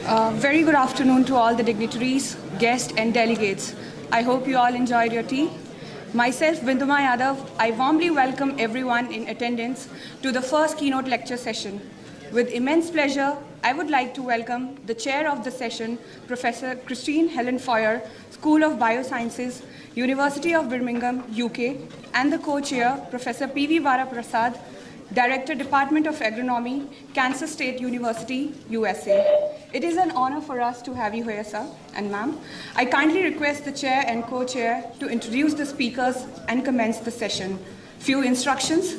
Very good afternoon to all the dignitaries, guests and delegates. I hope you all enjoyed your tea. Myself, Binduma Yadav, I warmly welcome everyone in attendance to the first keynote lecture session. With immense pleasure, I would like to welcome the chair of the session, Professor Christine Helen Foyer, School of Biosciences, University of Birmingham, UK, and the co-chair, Professor P.V. Vara Prasad, Director, Department of Agronomy, Kansas State University, USA. It is an honor for us to have you here, sir and ma'am. I kindly request the chair and co-chair to introduce the speakers and commence the session. Few instructions.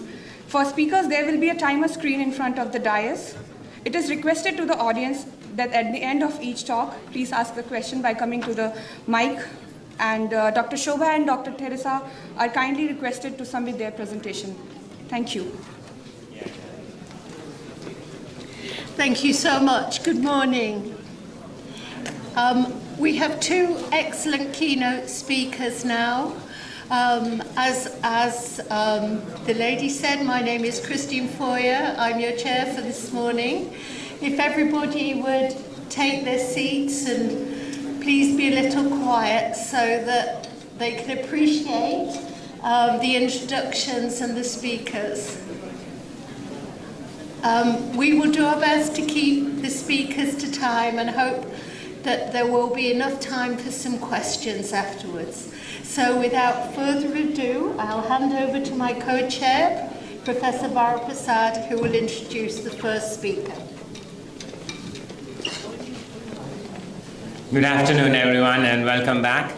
For speakers, there will be a timer screen in front of the dais. It is requested to the audience that at the end of each talk, please ask the question by coming to the mic. And Dr. Shobha and Dr. Teresa are kindly requested to submit their presentation. Thank you. Thank you so much. Good morning. We have two excellent keynote speakers now. As the lady said, my name is Christine Foyer. I'm your chair for this morning. If everybody would take their seats and please be a little quiet so that they can appreciate the introductions and the speakers. We will do our best to keep the speakers to time and hope that there will be enough time for some questions afterwards. So without further ado, I'll hand over to my co-chair, Professor Vara Prasad, who will introduce the first speaker. Good afternoon, everyone, and welcome back.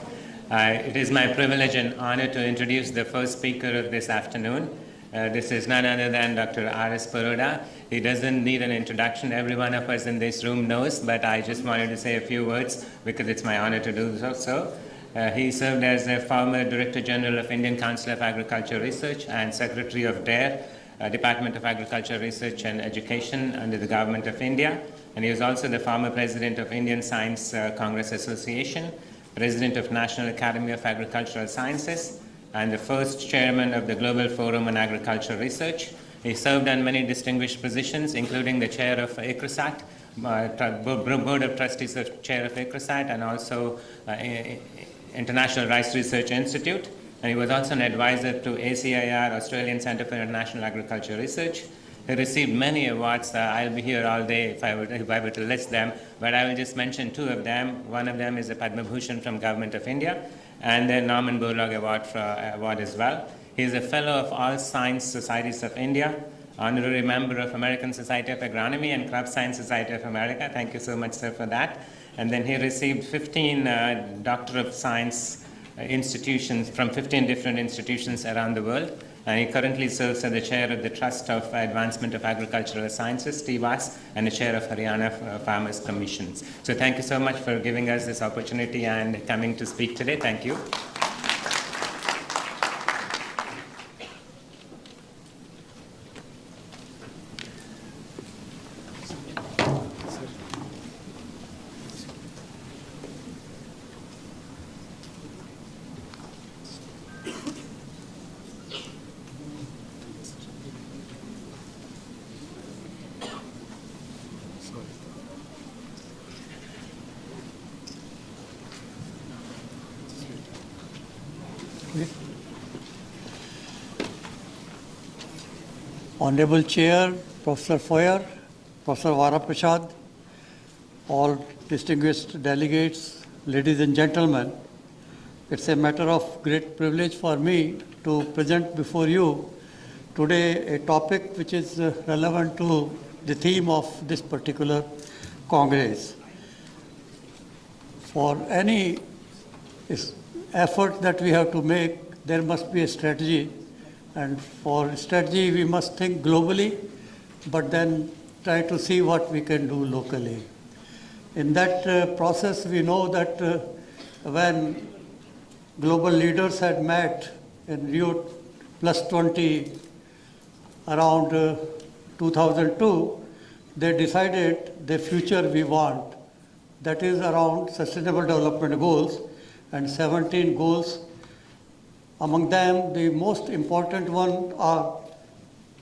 It is my privilege and honor to introduce the first speaker of this afternoon. This is none other than Dr. RS Paroda. He doesn't need an introduction. Every one of us in this room knows, but I just wanted to say a few words because it's my honor to do so. He served as a former Director General of Indian Council of Agriculture Research and Secretary of DR, Department of Agriculture Research and Education under the Government of India. And he was also the former President of Indian Science Congress Association, President of National Academy of Agricultural Sciences, and the first chairman of the Global Forum on Agricultural Research. He served on many distinguished positions, including the chair of ICRISAT, Board of Trustees of chair of ICRISAT, and also International Rice Research Institute. And he was also an advisor to ACIR, Australian Centre for International Agriculture Research. He received many awards. I'll be here all day if I were to list them, but I will just mention two of them. One of them is a Padma Bhushan from Government of India, and the Norman Borlaug Award as well. He is a fellow of all Science Societies of India, honorary member of American Society of Agronomy and Crop Science Society of America. Thank you so much, sir, for that. And then he received 15 Doctor of Science institutions from 15 different institutions around the world. And he currently serves as the chair of the Trust of Advancement of Agricultural Sciences, TVAS, and the chair of Haryana Farmers Commissions. So thank you so much for giving us this opportunity and coming to speak today. Thank you. Honorable Chair, Professor Foyer, Professor Vara Prasad, all distinguished delegates, ladies and gentlemen, it's a matter of great privilege for me to present before you today a topic which is relevant to the theme of this particular Congress. For any effort that we have to make, there must be a strategy. And for strategy, we must think globally, but then try to see what we can do locally. In that process, we know that when global leaders had met in Rio +20 around 2002, they decided the future we want. That is around Sustainable Development Goals and 17 goals. Among them, the most important one are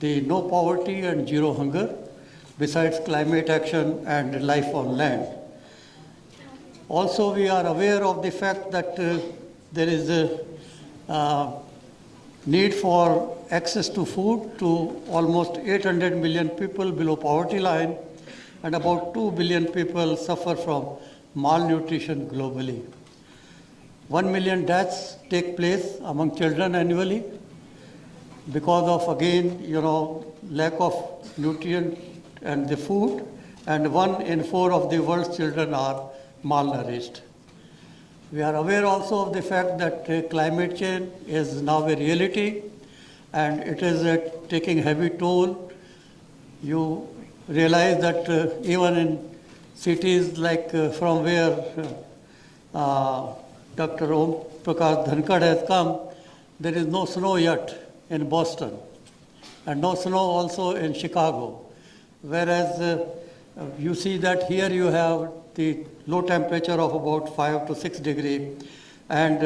the no poverty and zero hunger, besides climate action and life on land. Also, we are aware of the fact that there is a need for access to food to almost 800 million people below poverty line, and about 2 billion people suffer from malnutrition globally. 1 million deaths take place among children annually because of, again, lack of nutrient and the food, and 1 in 4 of the world's children are malnourished. We are aware also of the fact that climate change is now a reality, and it is taking heavy toll. You realize that even in cities like from where Dr. Om Prakash Dhankad has come, there is no snow yet in Boston, and no snow also in Chicago. Whereas you see that here you have the low temperature of about 5 to 6 degrees, and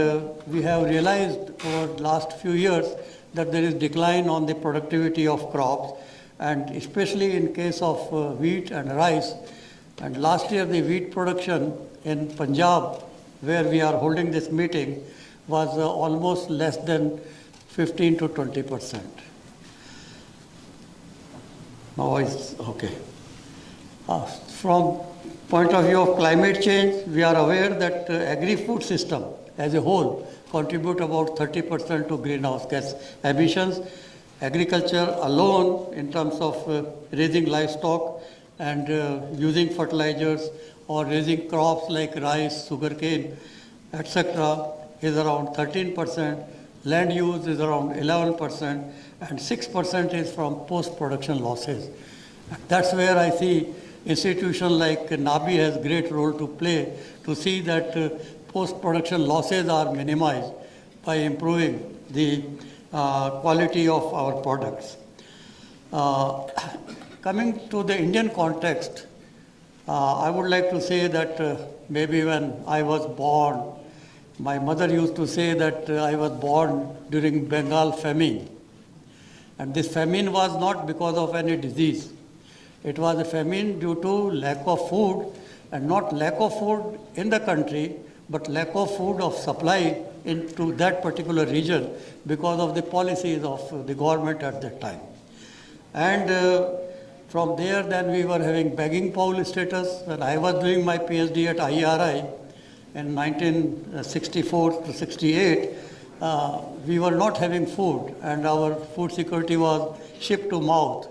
we have realized over the last few years that there is decline on the productivity of crops, and especially in case of wheat and rice. And last year the wheat production in Punjab, where we are holding this meeting, was almost less than 15 to 20%. Now it's okay. From point of view of climate change, we are aware that agri-food system as a whole contribute about 30% to greenhouse gas emissions. Agriculture alone, in terms of raising livestock and using fertilizers or raising crops like rice, sugarcane, etc., is around 13%. Land use is around 11%, and 6% is from post-production losses. That's where I see institutions like NABI has great role to play to see that post-production losses are minimized by improving the quality of our products. Coming to the Indian context, I would like to say that maybe when I was born, my mother used to say that I was born during Bengal famine. And this famine was not because of any disease. It was a famine due to lack of food, and not lack of food in the country, but lack of food of supply into that particular region because of the policies of the government at that time. And from there, then we were having begging bowl status. When I was doing my PhD at IRI in 1964 to 68, we were not having food, and our food security was ship to mouth,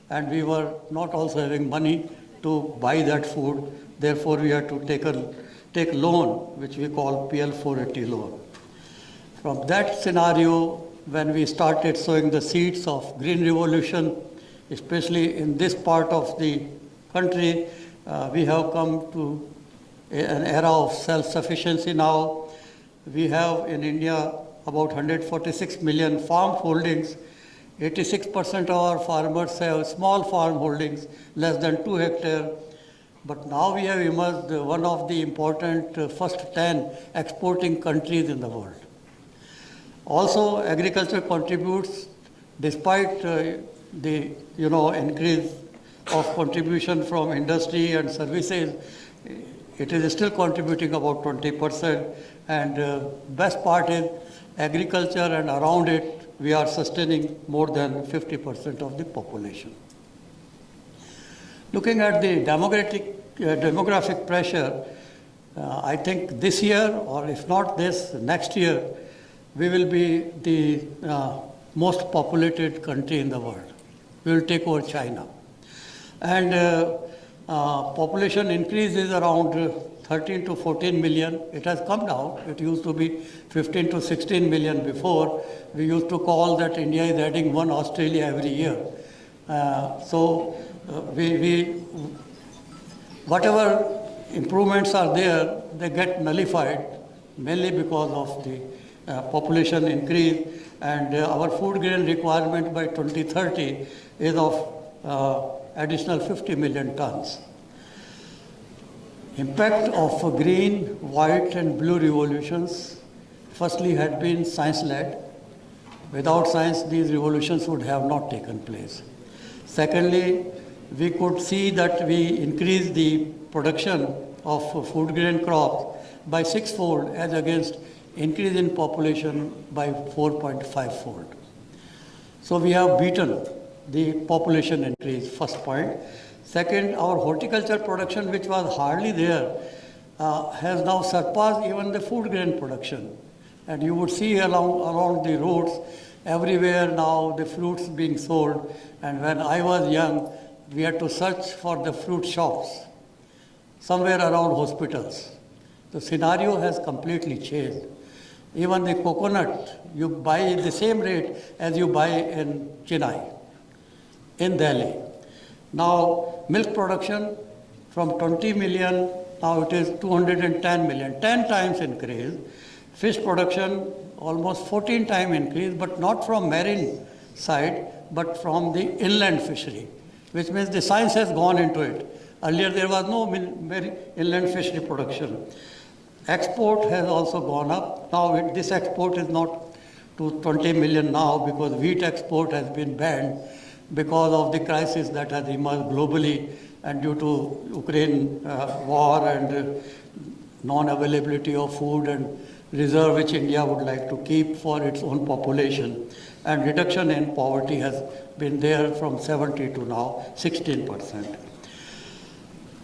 and we were not also having money to buy that food. Therefore, we had to take loan, which we call PL 480 loan. From that scenario, when we started sowing the seeds of green revolution, especially in this part of the country, we have come to an era of self-sufficiency now. We have in India about 146 million farm holdings. 86% of our farmers have small farm holdings, less than 2 hectares. But now we have emerged one of the important first 10 exporting countries in the world. Also, agriculture contributes, despite the increase of contribution from industry and services, it is still contributing about 20%. And best part is agriculture, and around it we are sustaining more than 50% of the population. Looking at the demographic pressure, I think this year, or if not this, next year, we will be the most populated country in the world. We will take over China. And population increase is around 13 to 14 million. It has come down. It used to be 15 to 16 million before. We used to call that India is adding one Australia every year. Whatever improvements are there, they get nullified mainly because of the population increase, and our food grain requirement by 2030 is of additional 50 million tons. Impact of green, white and blue revolutions firstly had been science-led. Without science, these revolutions would have not taken place. Secondly, we could see that we increased the production of food grain crops by 6-fold as against increase in population by 4.5-fold. So we have beaten the population increase, first point. Second, our horticulture production, which was hardly there, has now surpassed even the food grain production. And you would see along the roads, everywhere now the fruits being sold. And when I was young, we had to search for the fruit shops somewhere around hospitals. The scenario has completely changed. Even the coconut, you buy the same rate as you buy in Chennai, in Delhi. Now, milk production from 20 million, now it is 210 million, 10 times increase. Fish production, almost 14 times increase, but not from marine side, but from the inland fishery, which means the science has gone into it. Earlier there was no inland fishery production. Export has also gone up. Now this export is not to 20 million now because wheat export has been banned because of the crisis that has emerged globally and due to Ukraine war and non-availability of food and reserve which India would like to keep for its own population. And reduction in poverty has been there from 70 to now 16%.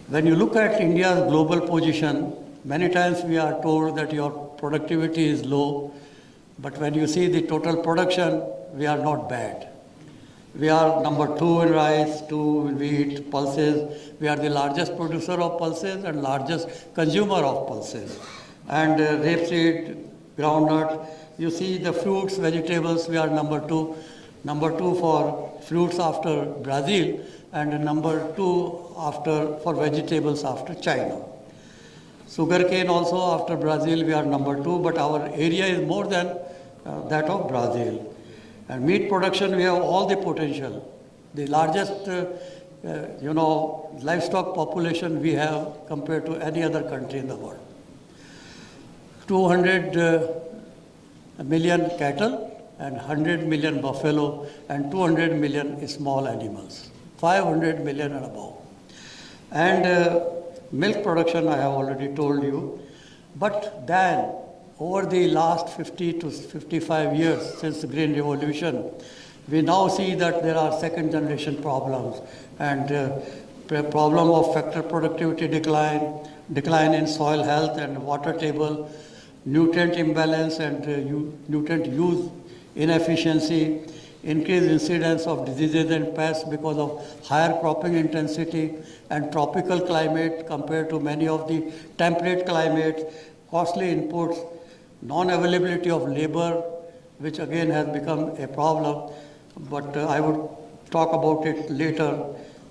When you look at India's global position, many times we are told that your productivity is low, but when you see the total production, we are not bad. We are number 2 in rice, 2 in wheat, pulses. We are the largest producer of pulses and largest consumer of pulses. And rapeseed, groundnut, you see the fruits, vegetables, we are number 2. Number 2 for fruits after Brazil and number 2 for vegetables after China. Sugarcane also after Brazil we are number 2, but our area is more than that of Brazil. And meat production we have all the potential. The largest livestock population we have compared to any other country in the world. 200 million cattle and 100 million buffalo and 200 million small animals, 500 million and above. And milk production I have already told you, but then over the last 50 to 55 years since the Green Revolution, we now see that there are second generation problems and problem of factor productivity decline in soil health and water table, nutrient imbalance and nutrient use inefficiency, increased incidence of diseases and pests because of higher cropping intensity and tropical climate compared to many of the temperate climates, costly inputs, non-availability of labor, which again has become a problem, but I would talk about it later.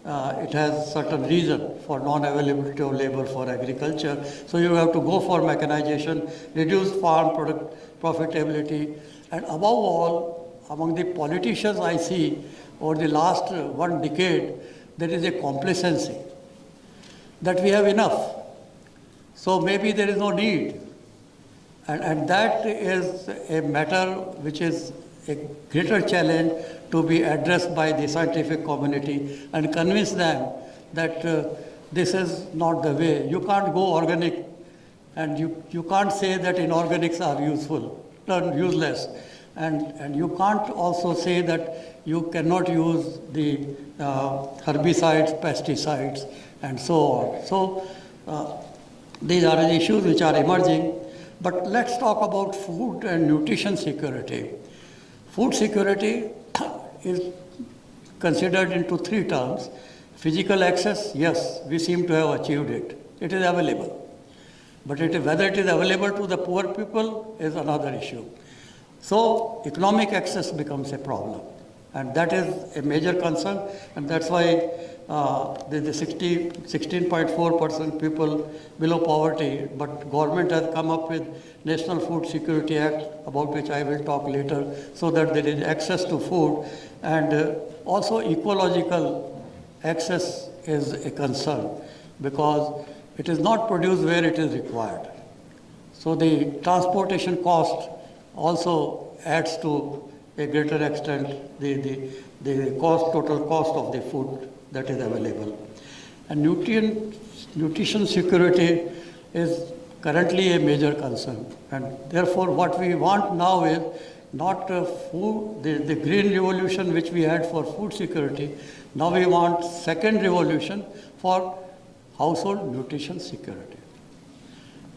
It has certain reason for non-availability of labor for agriculture. So you have to go for mechanization, reduce farm profitability, and above all, among the politicians I see over the last 1 decade, there is a complacency that we have enough. So maybe there is no need. And that is a matter which is a greater challenge to be addressed by the scientific community and convince them that this is not the way. You can't go organic and you can't say that inorganics are useless. And you can't also say that you cannot use the herbicides, pesticides, and so on. So these are the issues which are emerging. But let's talk about food and nutrition security. Food security is considered into 3 terms. Physical access, yes, we seem to have achieved it. It is available. But whether it is available to the poor people is another issue. So economic access becomes a problem. And that is a major concern. And that's why the 16.4% people below poverty, but government has come up with National Food Security Act, about which I will talk later, so that there is access to food. And also ecological access is a concern because it is not produced where it is required. So the transportation cost also adds to a greater extent the total cost of the food that is available. And nutrient nutrition security is currently a major concern. And therefore, what we want now is not the green revolution which we had for food security. Now we want second revolution for household nutrition security.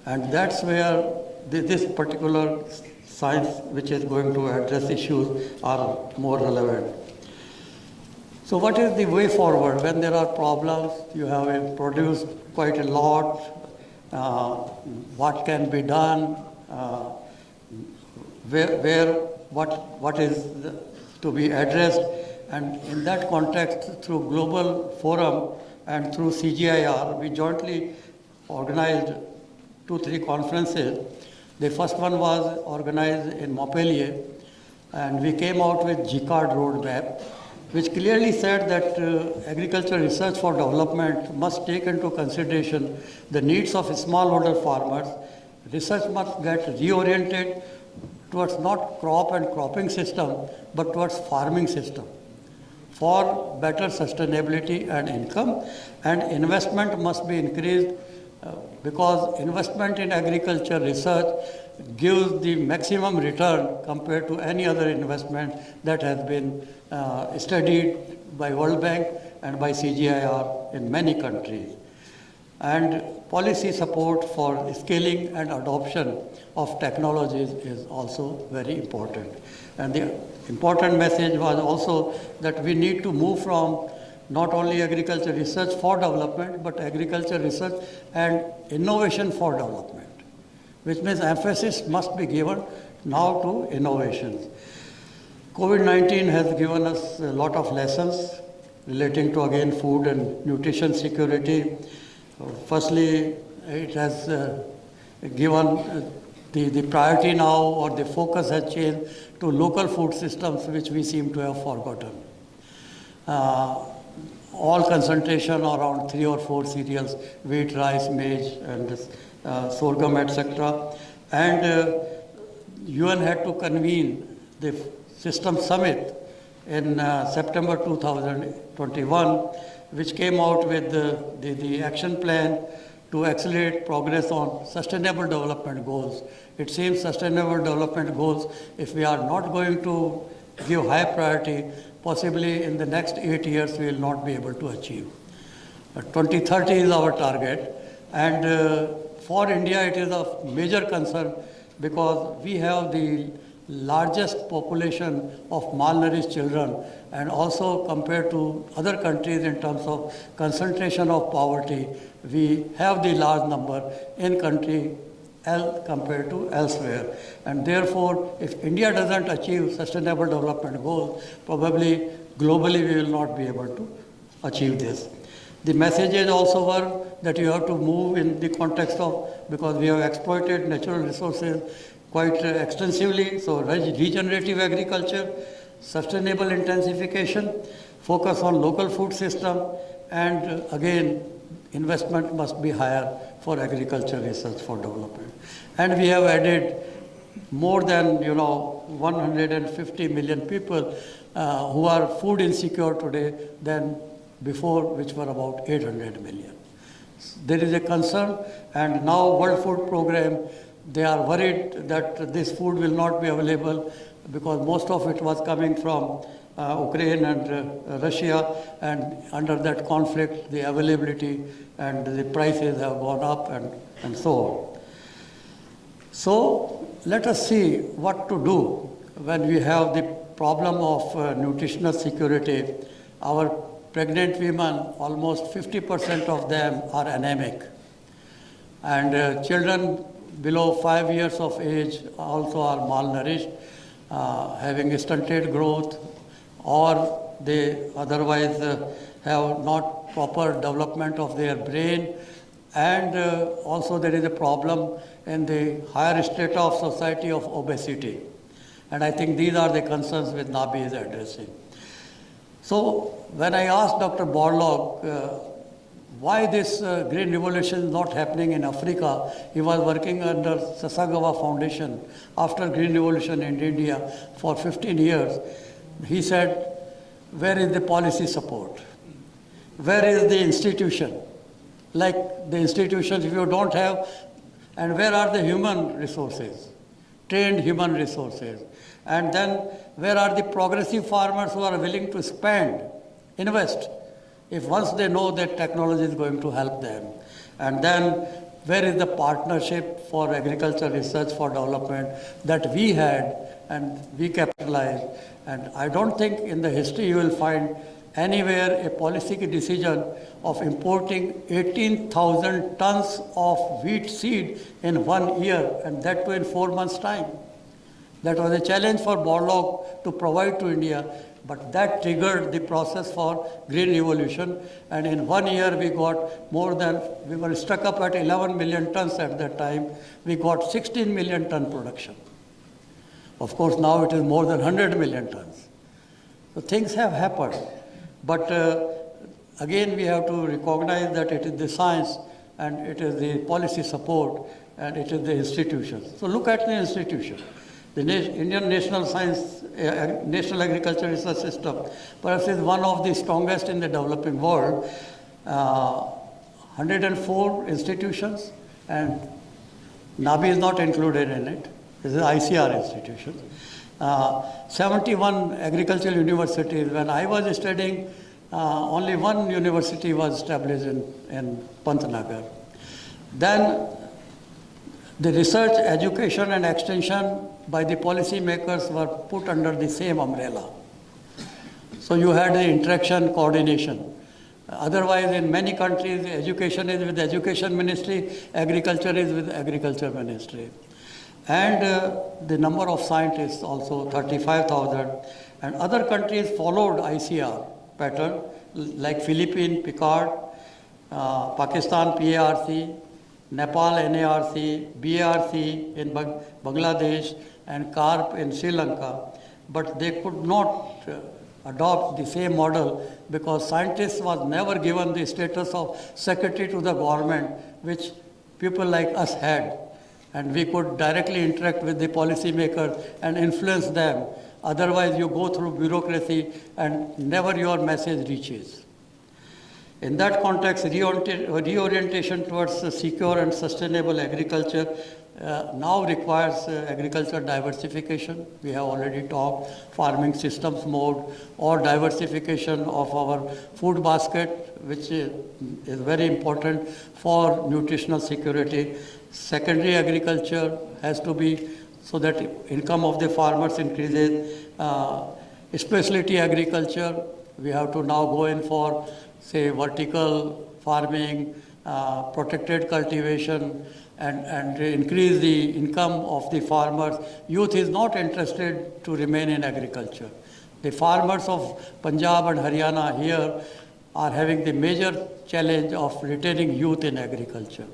And that's where this particular science which is going to address issues are more relevant. So what is the way forward? When there are problems, you have produced quite a lot, what can be done, what is to be addressed, and in that context, through global forum and through CGIR, we jointly organized 2-3 conferences. The first one was organized in Montpellier, and we came out with GCARD roadmap, which clearly said that agricultural research for development must take into consideration the needs of smallholder farmers. Research must get reoriented towards not crop and cropping system, but towards farming system for better sustainability and income, and investment must be increased because investment in agriculture research gives the maximum return compared to any other investment that has been studied by World Bank and by CGIR in many countries. And policy support for scaling and adoption of technologies is also very important. And the important message was also that we need to move from not only agriculture research for development, but agriculture research and innovation for development, which means emphasis must be given now to innovations. COVID-19 has given us a lot of lessons relating to, again, food and nutrition security. Firstly, it has given the priority now, or the focus has changed to local food systems, which we seem to have forgotten. All concentration around 3 or 4 cereals, wheat, rice, maize, and sorghum, etc. And UN had to convene the System Summit in September 2021, which came out with the action plan to accelerate progress on sustainable development goals. It seems sustainable development goals, if we are not going to give high priority, possibly in the next 8 years we will not be able to achieve. 2030 is our target, and for India it is of major concern because we have the largest population of malnourished children, and also compared to other countries in terms of concentration of poverty, we have the large number in country L compared to elsewhere. And therefore, if India doesn't achieve sustainable development goals, probably globally we will not be able to achieve this. The messages also were that you have to move in the context of, because we have exploited natural resources quite extensively, so regenerative agriculture, sustainable intensification, focus on local food system, and again, investment must be higher for agriculture research for development. And we have added more than 150 million people who are food insecure today than before, which were about 800 million. There is a concern, and now World Food Program, they are worried that this food will not be available because most of it was coming from Ukraine and Russia, and under that conflict the availability and the prices have gone up and so on. So let us see what to do when we have the problem of nutritional security. Our pregnant women, almost 50% of them are anemic, and children below 5 years of age also are malnourished, having stunted growth, or they otherwise have not proper development of their brain, and also there is a problem in the higher strata of society of obesity. And I think these are the concerns which NABI is addressing. So when I asked Dr. Borlaug why this green revolution is not happening in Africa, he was working under Sasagawa Foundation after green revolution in India for 15 years. He said, where is the policy support? Where is the institution like the institutions, if you don't have, and where are the human resources, trained human resources? And then where are the progressive farmers who are willing to spend, invest, if once they know that technology is going to help them? And then where is the partnership for agriculture research for development that we had and we capitalized? And I don't think in the history you will find anywhere a policy decision of importing 18,000 tons of wheat seed in 1 year, and that too in 4 months' time. That was a challenge for Borlaug to provide to India, but that triggered the process for green revolution. And in 1 year we got more than, we were stuck up at 11 million tons at that time. We got 16 million ton production. Of course, now it is more than 100 million tons. So things have happened. But again, we have to recognize that it is the science and it is the policy support and it is the institutions. So look at the institution. The Indian National Science, National Agriculture Research System, perhaps is one of the strongest in the developing world. 104 institutions, and NABI is not included in it. This is ICR institutions. 71 agricultural universities. When I was studying, only one university was established in Pantnagar. Then the research, education and extension by the policy makers were put under the same umbrella. So you had the interaction, coordination. Otherwise, in many countries, education is with the education ministry, agriculture is with the agriculture ministry. And the number of scientists also 35,000. And other countries followed ICR pattern, like Philippines, Picard, Pakistan, PARC, Nepal, NARC, BARC in Bangladesh, and CARP in Sri Lanka. But they could not adopt the same model because scientists was never given the status of secretary to the government, which people like us had. And we could directly interact with the policymakers and influence them. Otherwise, you go through bureaucracy and never your message reaches. In that context, reorientation towards secure and sustainable agriculture now requires agriculture diversification. We have already talked farming systems mode or diversification of our food basket, which is very important for nutritional security. Secondary agriculture has to be so that income of the farmers increases. Specialty agriculture, we have to now go in for, say, vertical farming, protected cultivation, and increase the income of the farmers. Youth is not interested to remain in agriculture. The farmers of Punjab and Haryana here are having the major challenge of retaining youth in agriculture.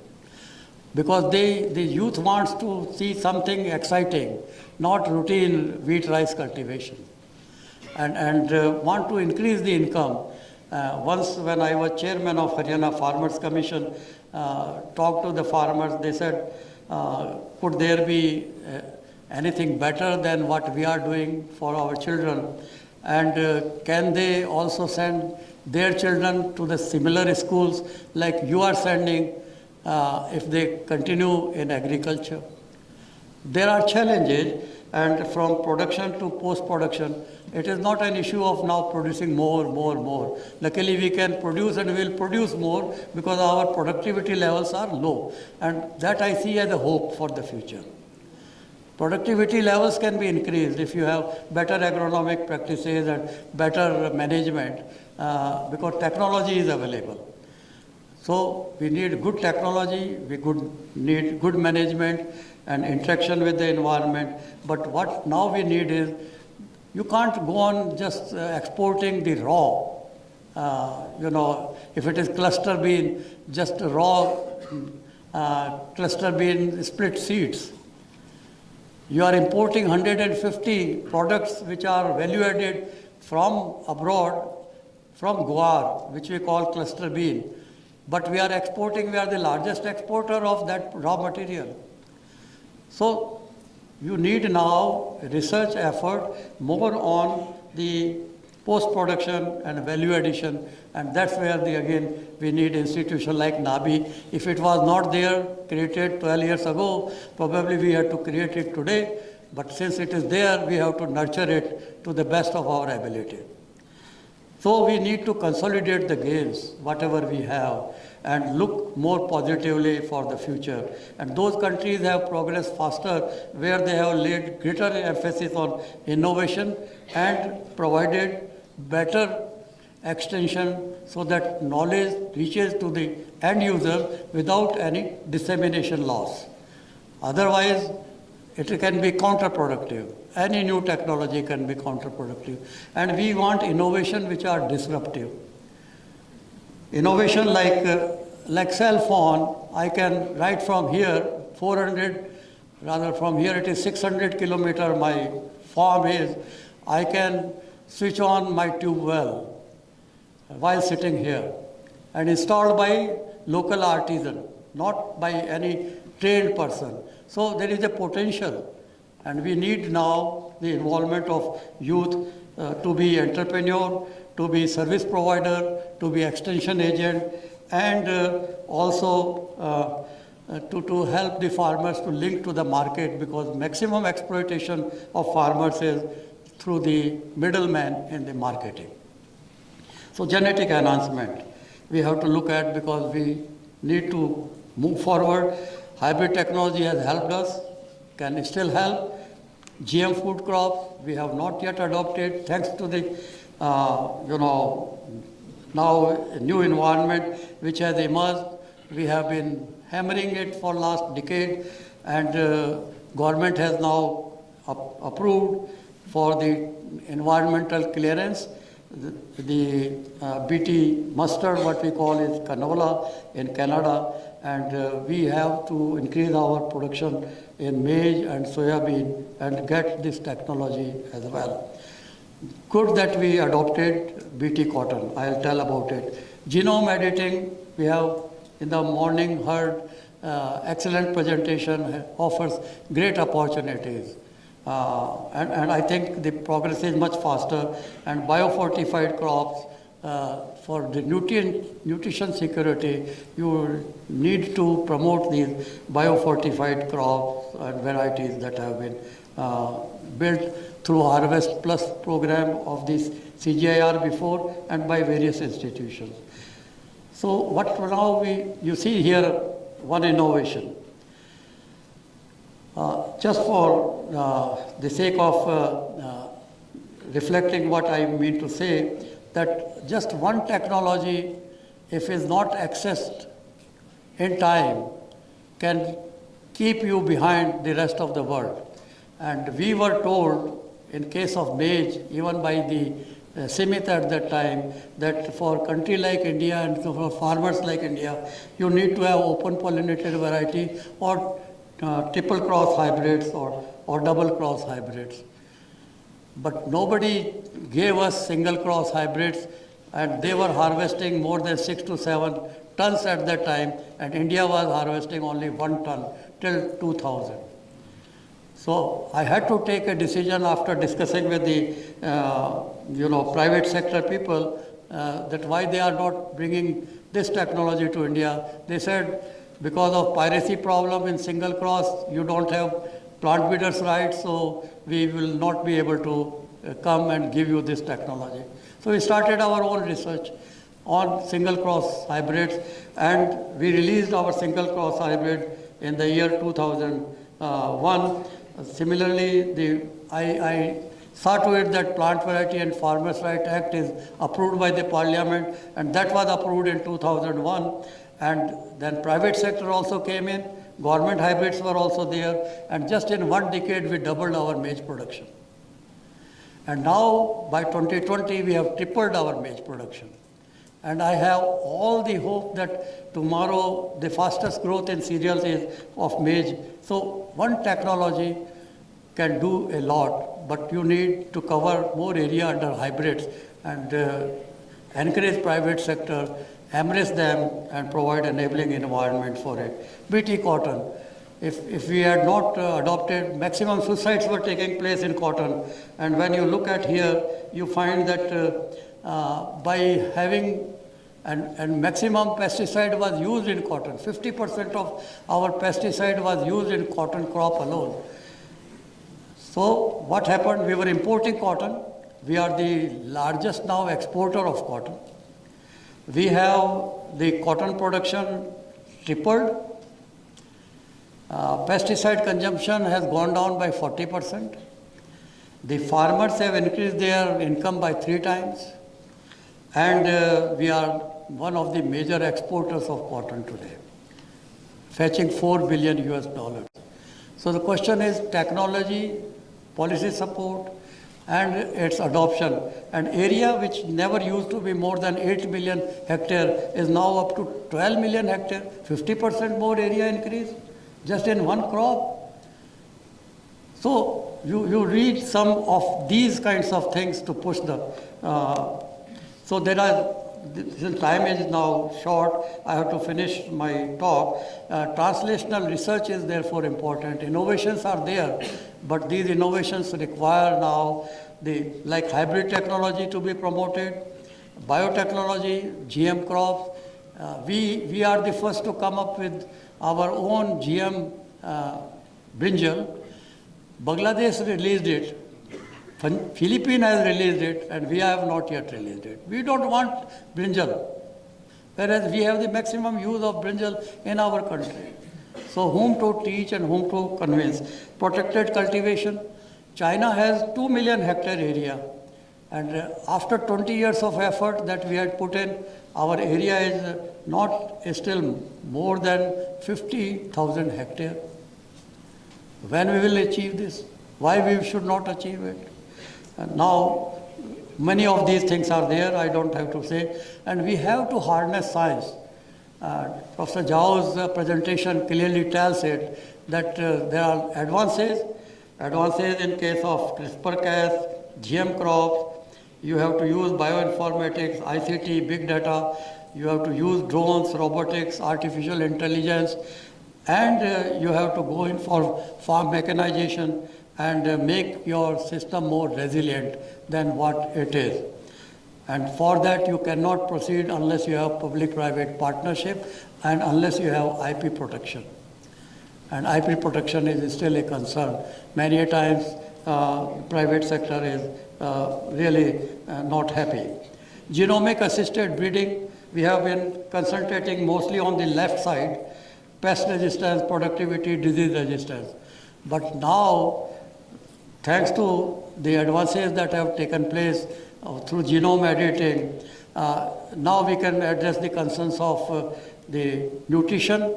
Because the youth wants to see something exciting, not routine wheat rice cultivation, and want to increase the income. Once when I was chairman of Haryana Farmers Commission, talked to the farmers, they said, could there be anything better than what we are doing for our children? And can they also send their children to the similar schools like you are sending if they continue in agriculture? There are challenges, and from production to post-production, it is not an issue of now producing more. Luckily, we can produce and we will produce more because our productivity levels are low. And that I see as a hope for the future. Productivity levels can be increased if you have better agronomic practices and better management because technology is available. So we need good technology, we need good management and interaction with the environment. But what now we need is, you can't go on just exporting the raw. If it is cluster bean, just raw cluster bean split seeds. You are importing 150 products which are value added from abroad, from guar, which we call cluster bean. But we are the largest exporter of that raw material. So you need now research effort more on the post-production and value addition, and that's where again we need institutions like NABI. If it was not there, created 12 years ago, probably we had to create it today, but since it is there, we have to nurture it to the best of our ability. So we need to consolidate the gains, whatever we have, and look more positively for the future. And those countries have progressed faster where they have laid greater emphasis on innovation and provided better extension so that knowledge reaches to the end user without any dissemination loss. Otherwise, it can be counterproductive. Any new technology can be counterproductive. And we want innovation which are disruptive. Innovation like cell phone, I can write from here 400, rather from here it is 600 kilometer my farm is, I can switch on my tube well while sitting here and installed by local artisan, not by any trained person. So there is a potential, and we need now the involvement of youth to be entrepreneur, to be service provider, to be extension agent, and also to help the farmers to link to the market, because maximum exploitation of farmers is through the middleman in the marketing. So genetic enhancement we have to look at, because we need to move forward. Hybrid technology has helped us, can still help. GM food crops we have not yet adopted, thanks to the now new environment which has emerged. We have been hammering it for last decade, and government has now approved for the environmental clearance. The BT mustard, what we call is canola in Canada, and we have to increase our production in maize and soybean and get this technology as well. Good that we adopted BT cotton. I'll tell about it. Genome editing, we have in the morning heard excellent presentation, offers great opportunities. And I think the progress is much faster, and biofortified crops for the nutrition security, you need to promote these biofortified crops and varieties that have been built through Harvest Plus program of this CGIR before and by various institutions. So what now you see here, one innovation. Just for the sake of reflecting what I mean to say, that just one technology, if is not accessed in time, can keep you behind the rest of the world. And we were told, in case of maize, even by the CIMIT at that time, that for a country like India and for farmers like India, you need to have open pollinated variety or triple cross hybrids or double cross hybrids. But nobody gave us single cross hybrids, and they were harvesting more than 6 to 7 tons at that time, and India was harvesting only 1 ton till 2000. So I had to take a decision after discussing with the private sector people that why they are not bringing this technology to India. They said because of piracy problem in single cross, you don't have plant breeders' rights, so we will not be able to come and give you this technology. So we started our own research on single cross hybrids, and we released our single cross hybrid in the year 2001. Similarly, I saw to it that Plant Variety and Farmers' Right Act is approved by the Parliament, and that was approved in 2001. And then private sector also came in, government hybrids were also there, and just in 1 decade we doubled our maize production. And now by 2020 we have tripled our maize production. And I have all the hope that tomorrow the fastest growth in cereals is of maize. So one technology can do a lot, but you need to cover more area under hybrids and encourage private sector, embrace them and provide enabling environment for it. BT cotton. If we had not adopted, maximum suicides were taking place in cotton. And when you look at here, you find that by having, and maximum pesticide was used in cotton. 50% of our pesticide was used in cotton crop alone. So what happened? We were importing cotton. We are the largest now exporter of cotton. We have the cotton production tripled. Pesticide consumption has gone down by 40%. The farmers have increased their income by 3 times. And we are one of the major exporters of cotton today, fetching $4 billion US. So the question is technology, policy support, and its adoption. An area which never used to be more than 8 million hectare is now up to 12 million hectare, 50% more area increase just in one crop. So you read some of these kinds of things to push the, so there are, since time is now short, I have to finish my talk. Translational research is therefore important. Innovations are there, but these innovations require now like hybrid technology to be promoted, biotechnology, GM crops. We are the first to come up with our own GM brinjal. Bangladesh released it. Philippines has released it, and we have not yet released it. We don't want brinjal, whereas we have the maximum use of brinjal in our country. So whom to teach and whom to convince? Protected cultivation. China has 2 million hectare area, and after 20 years of effort that we had put in, our area is still more than 50,000 hectare. When we will achieve this? Why we should not achieve it? And now, many of these things are there, I don't have to say, and we have to harness science. Professor Zhao's presentation clearly tells it that there are advances in case of CRISPR-Cas, GM crops. You have to use bioinformatics, ICT, big data. You have to use drones, robotics, artificial intelligence, and you have to go in for farm mechanization and make your system more resilient than what it is. And for that, you cannot proceed unless you have public-private partnership and unless you have IP protection. And IP protection is still a concern. Many a times, private sector is really not happy. Genomic assisted breeding, we have been concentrating mostly on the left side, pest resistance, productivity, disease resistance. But now, thanks to the advances that have taken place through genome editing, now we can address the concerns of the nutrition,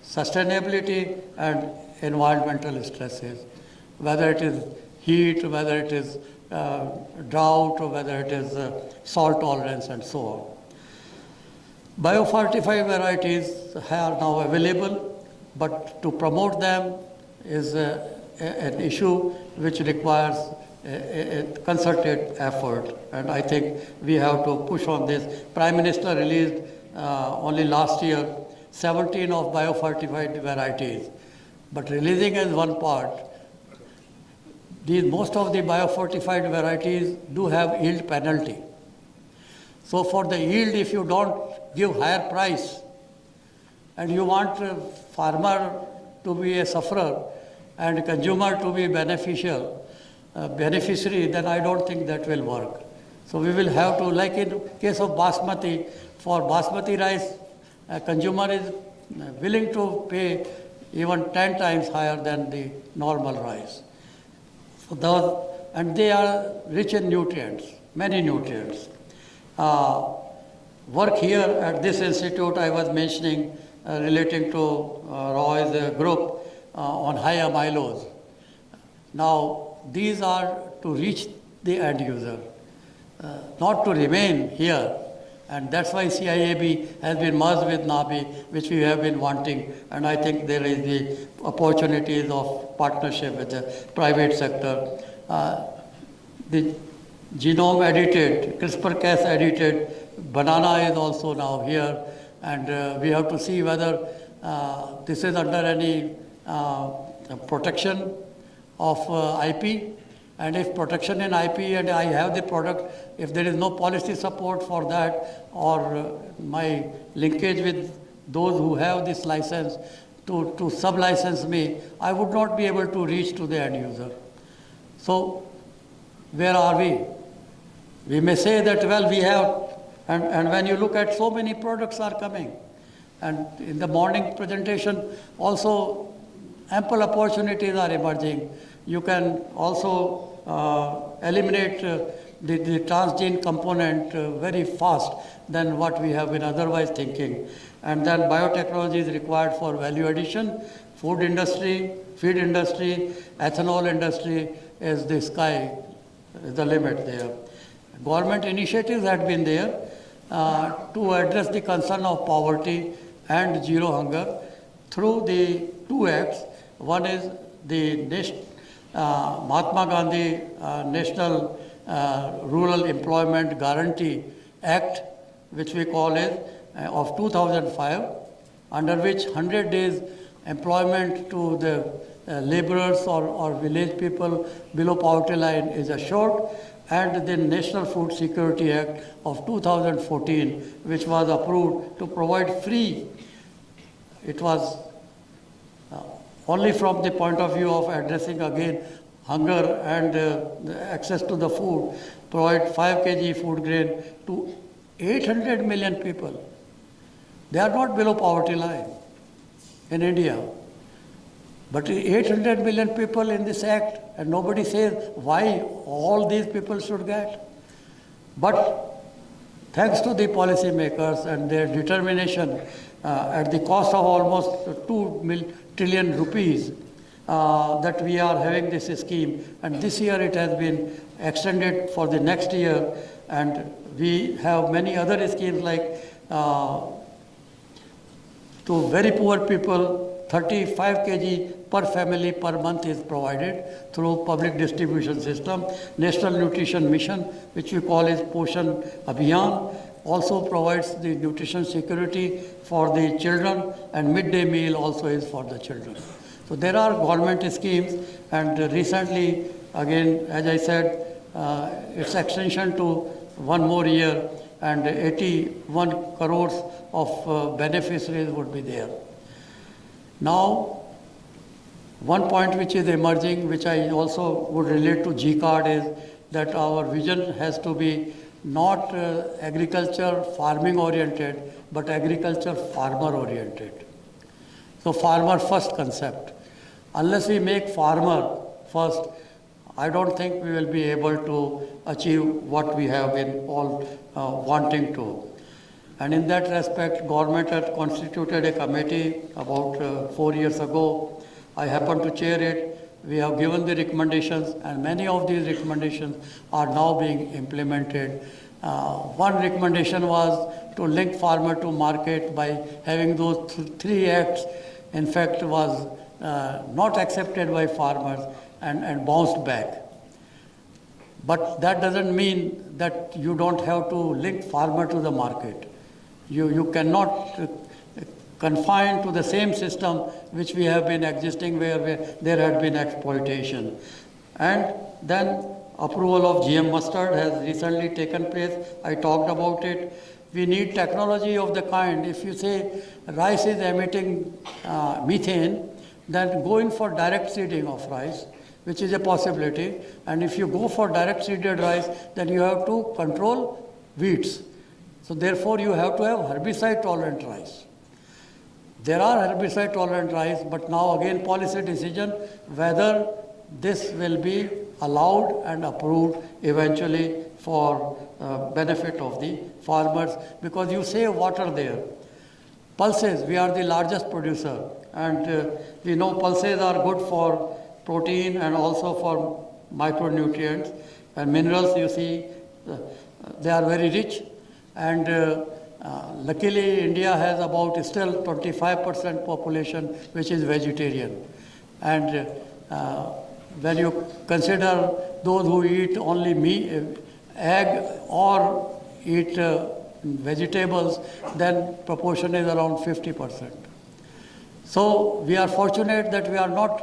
sustainability, and environmental stresses, whether it is heat, whether it is drought, or whether it is salt tolerance, and so on. Biofortified varieties are now available, but to promote them is an issue which requires a concerted effort, and I think we have to push on this. Prime Minister released only last year 17 of biofortified varieties, but releasing is one part. Most of the biofortified varieties do have yield penalty. So for the yield, if you don't give higher price and you want farmer to be a sufferer and consumer to be beneficiary, then I don't think that will work. So we will have to, like in case of basmati, for basmati rice, a consumer is willing to pay even 10 times higher than the normal rice. So those, and they are rich in nutrients, many nutrients. Work here at this institute I was mentioning relating to Roy's group on high amylose. Now these are to reach the end user, not to remain here. And that's why CIAB has been merged with NABI, which we have been wanting. And I think there is the opportunities of partnership with the private sector. The genome edited, CRISPR-Cas edited, banana is also now here. And we have to see whether this is under any protection of IP, and if protection in IP and I have the product, if there is no policy support for that or my linkage with those who have this license to sub-license me, I would not be able to reach to the end user. So where are we? We may say that, well, we have, and when you look at so many products are coming, and in the morning presentation also ample opportunities are emerging. You can also eliminate the transgene component very fast than what we have been otherwise thinking. And then biotechnology is required for value addition. Food industry, feed industry, ethanol industry is the sky, is the limit there. Government initiatives had been there to address the concern of poverty and zero hunger through the two acts. One is the Mahatma Gandhi National Rural Employment Guarantee Act, which we call it, of 2005, under which 100 days employment to the laborers or village people below poverty line is assured, and the National Food Security Act of 2014, which was approved to provide free. It was only from the point of view of addressing again hunger and access to the food, provide 5 kg food grain to 800 million people. They are not below poverty line in India. But 800 million people in this act, and nobody says why all these people should get. But thanks to the policymakers and their determination, at the cost of almost 2 trillion rupees, that we are having this scheme. And this year it has been extended for the next year. And we have many other schemes like to very poor people, 35 kg per family per month is provided through public distribution system. National Nutrition Mission, which we call as Poshan Abhiyan, also provides the nutrition security for the children, and midday meal also is for the children. So there are government schemes, and recently, again, as I said, its extension to 1 more year, and 81 crores of beneficiaries would be there. Now, one point which is emerging, which I also would relate to G-Card, is that our vision has to be not agriculture farming oriented, but agriculture farmer oriented. So farmer first concept. Unless we make farmer first, I don't think we will be able to achieve what we have been all wanting to. And in that respect, government had constituted a committee about 4 years ago. I happened to chair it. We have given the recommendations, and many of these recommendations are now being implemented. One recommendation was to link farmer to market by having those 3 acts. In fact, was not accepted by farmers and bounced back. But that doesn't mean that you don't have to link farmer to the market. You cannot confine to the same system which we have been existing where there had been exploitation. And then approval of GM mustard has recently taken place. I talked about it. We need technology of the kind. If you say rice is emitting methane, then go in for direct seeding of rice, which is a possibility. And if you go for direct seeded rice, then you have to control weeds. So therefore, you have to have herbicide tolerant rice. There are herbicide tolerant rice, but now again policy decision whether this will be allowed and approved eventually for benefit of the farmers, because you save water there. Pulses, we are the largest producer, and we know pulses are good for protein and also for micronutrients and minerals. You see, they are very rich, and luckily India has about still 25% population which is vegetarian. And when you consider those who eat only meat, egg or eat vegetables, then proportion is around 50%. So we are fortunate that we are not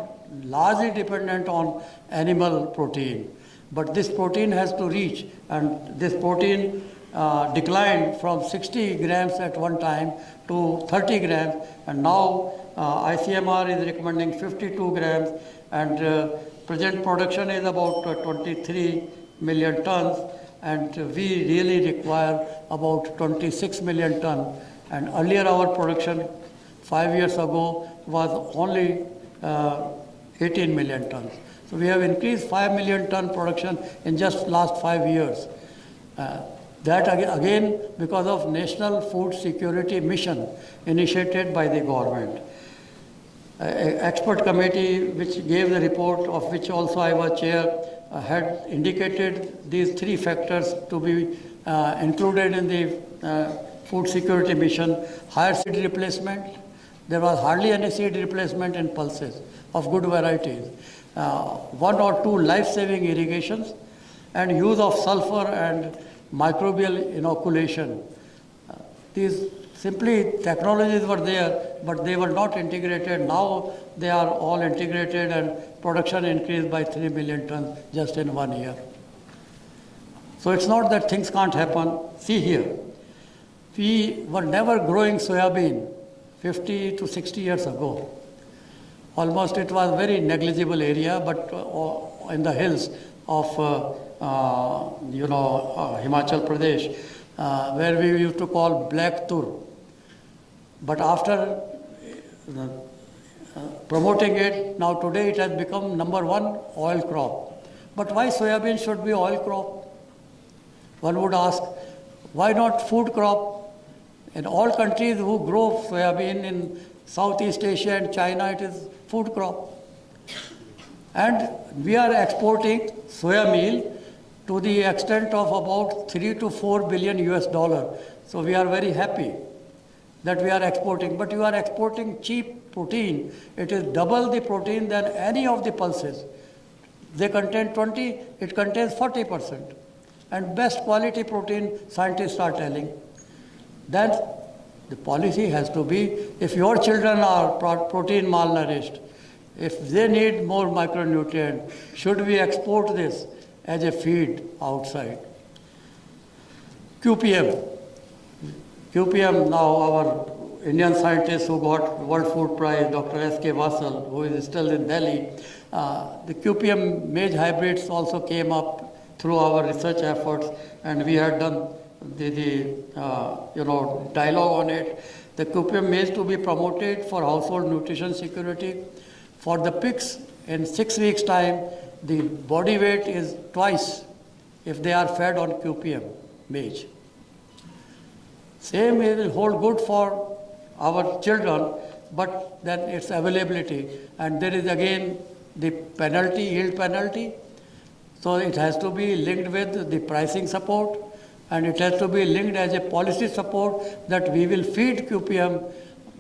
largely dependent on animal protein. But this protein has to reach, and this protein declined from 60 grams at one time to 30 grams, and now ICMR is recommending 52 grams, and present production is about 23 million tons, and we really require about 26 million tons. And earlier our production 5 years ago was only 18 million tons. So we have increased 5 million ton production in just last 5 years. That again because of National Food Security Mission initiated by the government. Expert committee which gave the report, of which also I was chair, had indicated these 3 factors to be included in the food security mission. Higher seed replacement. There was hardly any seed replacement in pulses of good varieties. 1 or 2 life-saving irrigations, and use of sulfur and microbial inoculation. These simply technologies were there, but they were not integrated. Now they are all integrated, and production increased by 3 million tons just in 1 year. So it's not that things can't happen. See here, we were never growing soybean 50 to 60 years ago. Almost it was very negligible area, but in the hills of Himachal Pradesh, where we used to call black tur. But after promoting it, now today it has become #1 oil crop. But why soybean should be oil crop? One would ask, why not food crop? In all countries who grow soybean, in Southeast Asia and China, it is food crop. And we are exporting soya meal to the extent of about 3 to 4 billion US$. So we are very happy that we are exporting. But you are exporting cheap protein. It is double the protein than any of the pulses. They contain 20, it contains 40%. And best quality protein, scientists are telling. Then the policy has to be, if your children are protein malnourished, if they need more micronutrient, should we export this as a feed outside? QPM now, our Indian scientist who got World Food Prize, Dr. S.K. Vassal, who is still in Delhi, the QPM maize hybrids also came up through our research efforts, and we had done the dialogue on it. The QPM maize to be promoted for household nutrition security. For the pigs, in 6 weeks' time, the body weight is twice if they are fed on QPM maize. Same will hold good for our children, but then its availability. And there is again the penalty, yield penalty. So it has to be linked with the pricing support, and it has to be linked as a policy support that we will feed QPM.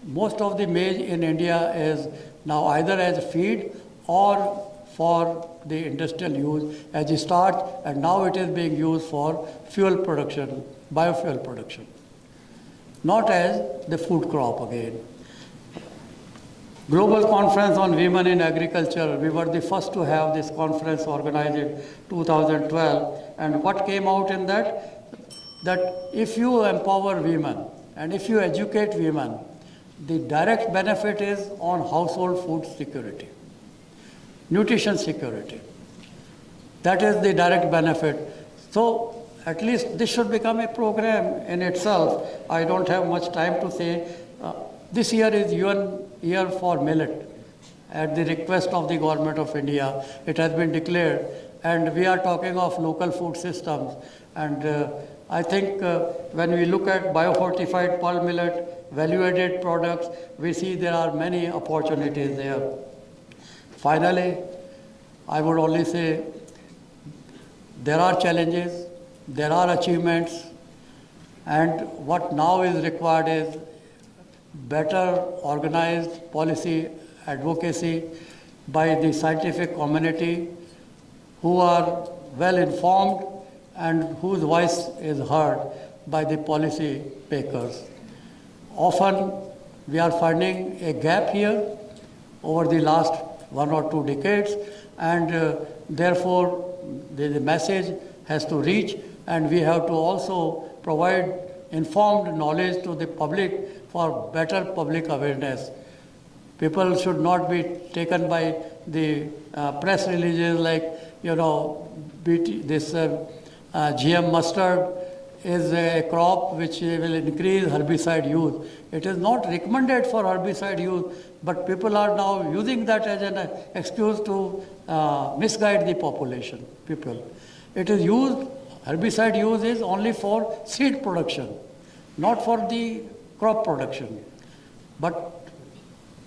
Most of the maize in India is now either as feed or for the industrial use as a starch, and now it is being used for fuel production, biofuel production, not as the food crop again. Global Conference on Women in Agriculture, we were the first to have this conference organized in 2012, and what came out in that if you empower women and if you educate women, the direct benefit is on household food security, nutrition security. That is the direct benefit. So at least this should become a program in itself. I don't have much time to say. This year is UN Year for Millet. At the request of the Government of India, it has been declared, and we are talking of local food systems. And I think when we look at biofortified pearl millet, value-added products, we see there are many opportunities there. Finally, I would only say there are challenges, there are achievements, and what now is required is better organized policy advocacy by the scientific community who are well informed and whose voice is heard by the policy makers. Often We are finding a gap here over the last 1 or 2 decades, and therefore the message has to reach, and we have to also provide informed knowledge to the public for better public awareness. People should not be taken by the press releases like, this GM mustard is a crop which will increase herbicide use. It is not recommended for herbicide use, but people are now using that as an excuse to misguide the population, people. It is used, herbicide use is only for seed production, not for the crop production. But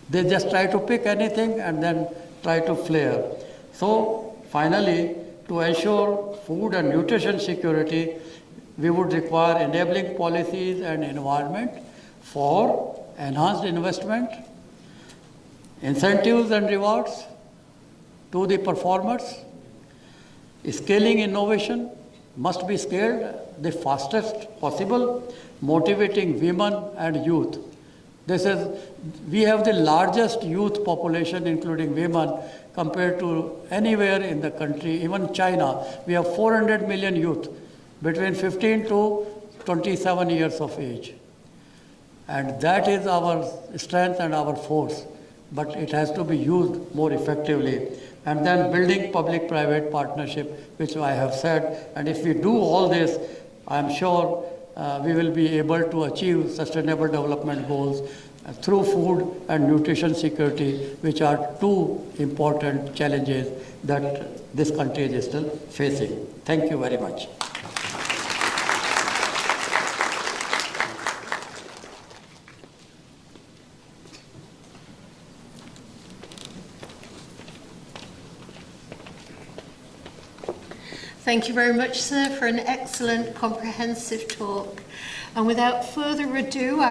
they just try to pick anything and then try to flare. So finally, to ensure food and nutrition security, we would require enabling policies and environment for enhanced investment, incentives and rewards to the performers. Scaling innovation must be scaled the fastest possible, motivating women and youth. We have the largest youth population, including women, compared to anywhere in the country, even China. We have 400 million youth between 15 to 27 years of age. And that is our strength and our force, but it has to be used more effectively. And then building public-private partnership, which I have said. And if we do all this, I'm sure we will be able to achieve sustainable development goals through food and nutrition security, which are 2 important challenges that this country is still facing. Thank you very much. Thank you very much, sir, for an excellent, comprehensive talk. And without further ado,